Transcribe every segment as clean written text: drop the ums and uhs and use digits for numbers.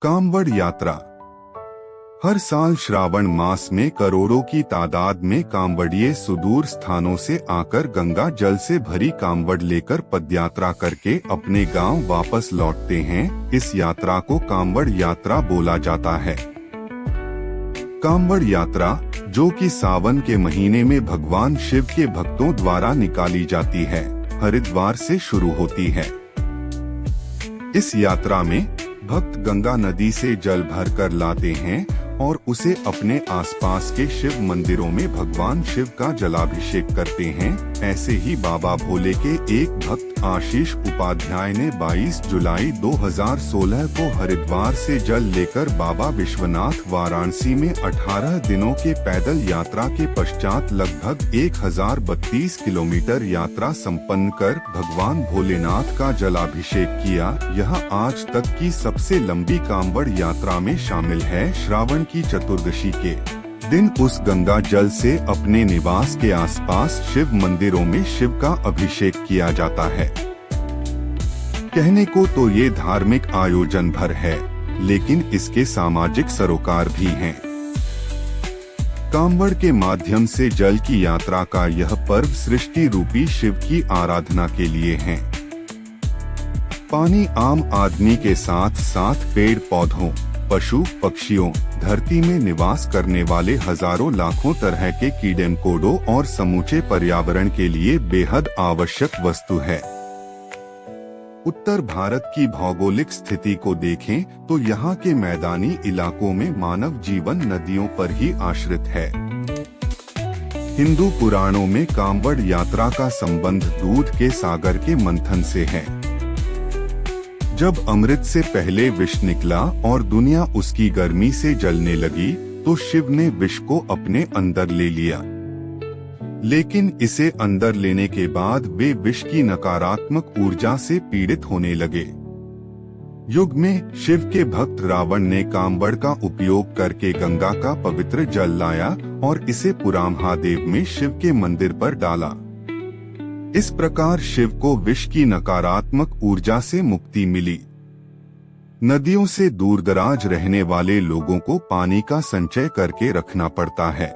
कांवड़ यात्रा। हर साल श्रावण मास में करोड़ों की तादाद में कांवड़िये सुदूर स्थानों से आकर गंगा जल से भरी कांवड़ लेकर पदयात्रा करके अपने गांव वापस लौटते हैं। इस यात्रा को कांवड़ यात्रा बोला जाता है। कांवड़ यात्रा, जो कि सावन के महीने में भगवान शिव के भक्तों द्वारा निकाली जाती है, हरिद्वार से शुरू होती है। इस यात्रा में भक्त गंगा नदी से जल भरकर लाते हैं और उसे अपने आसपास के शिव मंदिरों में भगवान शिव का जलाभिषेक करते हैं। ऐसे ही बाबा भोले के एक भक्त आशीष उपाध्याय ने 22 जुलाई 2016 को हरिद्वार से जल लेकर बाबा विश्वनाथ वाराणसी में 18 दिनों के पैदल यात्रा के पश्चात लगभग 1032 किलोमीटर यात्रा संपन्न कर भगवान भोलेनाथ का जलाभिषेक किया। यह आज तक की सबसे लंबी कांवड़ यात्रा में शामिल है। श्रावण की चतुर्दशी के दिन उस गंगा जल से अपने निवास के आसपास शिव मंदिरों में शिव का अभिषेक किया जाता है। कहने को तो ये धार्मिक आयोजन भर है, लेकिन इसके सामाजिक सरोकार भी हैं। कांवड़ के माध्यम से जल की यात्रा का यह पर्व सृष्टि रूपी शिव की आराधना के लिए है। पानी आम आदमी के साथ साथ पेड़ पौधों, पशु पक्षियों, धरती में निवास करने वाले हजारों लाखों तरह के कीड़े मकोड़ों और समूचे पर्यावरण के लिए बेहद आवश्यक वस्तु है। उत्तर भारत की भौगोलिक स्थिति को देखें तो यहाँ के मैदानी इलाकों में मानव जीवन नदियों पर ही आश्रित है। हिंदू पुराणों में कांवड़ यात्रा का संबंध दूध के सागर के मंथन से है। जब अमृत से पहले विष निकला और दुनिया उसकी गर्मी से जलने लगी, तो शिव ने विष को अपने अंदर ले लिया। लेकिन इसे अंदर लेने के बाद वे विष की नकारात्मक ऊर्जा से पीड़ित होने लगे। युग में शिव के भक्त रावण ने कांवड़ का उपयोग करके गंगा का पवित्र जल लाया और इसे पुरामहादेव में शिव के मंदिर पर डाला। इस प्रकार शिव को विष की नकारात्मक ऊर्जा से मुक्ति मिली। नदियों से दूरदराज रहने वाले लोगों को पानी का संचय करके रखना पड़ता है।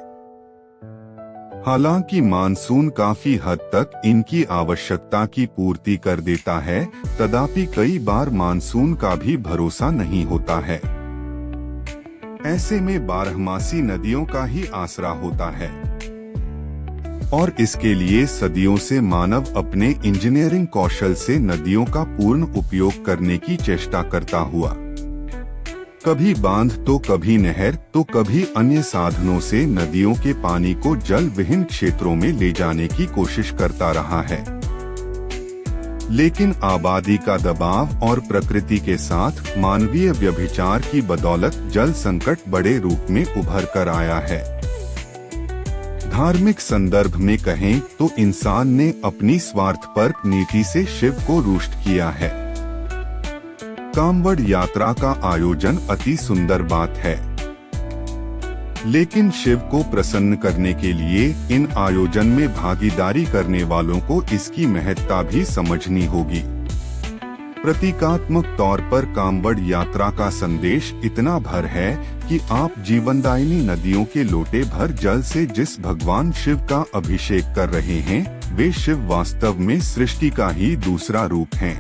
हालांकि मानसून काफी हद तक इनकी आवश्यकता की पूर्ति कर देता है, तथापि कई बार मानसून का भी भरोसा नहीं होता है। ऐसे में बारहमासी नदियों का ही आसरा होता है और इसके लिए सदियों से मानव अपने इंजीनियरिंग कौशल से नदियों का पूर्ण उपयोग करने की चेष्टा करता हुआ कभी बांध तो कभी नहर तो कभी अन्य साधनों से नदियों के पानी को जल विहीन क्षेत्रों में ले जाने की कोशिश करता रहा है। लेकिन आबादी का दबाव और प्रकृति के साथ मानवीय व्यभिचार की बदौलत जल संकट बड़े रूप में उभर कर आया है। धार्मिक संदर्भ में कहें तो इंसान ने अपनी स्वार्थपर नीति से शिव को रुष्ट किया है। कांवड़ यात्रा का आयोजन अति सुंदर बात है, लेकिन शिव को प्रसन्न करने के लिए इन आयोजन में भागीदारी करने वालों को इसकी महत्ता भी समझनी होगी। प्रतीकात्मक तौर पर कांवड़ यात्रा का संदेश इतना भर है कि आप जीवनदायिनी नदियों के लोटे भर जल से जिस भगवान शिव का अभिषेक कर रहे हैं, वे शिव वास्तव में सृष्टि का ही दूसरा रूप हैं।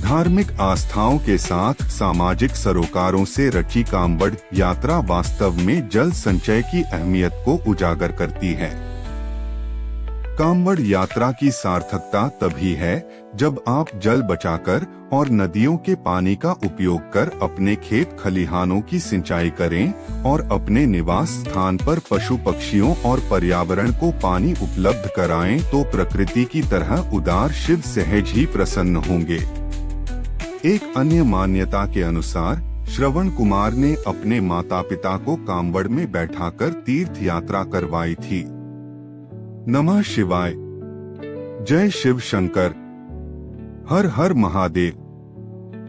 धार्मिक आस्थाओं के साथ सामाजिक सरोकारों से रची कांवड़ यात्रा वास्तव में जल संचय की अहमियत को उजागर करती है। कांवड़ यात्रा की सार्थकता तभी है जब आप जल बचाकर और नदियों के पानी का उपयोग कर अपने खेत खलिहानों की सिंचाई करें और अपने निवास स्थान पर पशु पक्षियों और पर्यावरण को पानी उपलब्ध कराएं, तो प्रकृति की तरह उदार शिव सहज ही प्रसन्न होंगे। एक अन्य मान्यता के अनुसार श्रवण कुमार ने अपने माता पिता को कांवड़ में बैठाकर तीर्थ यात्रा करवाई थी। नमः शिवाय। जय शिव शंकर। हर हर महादेव।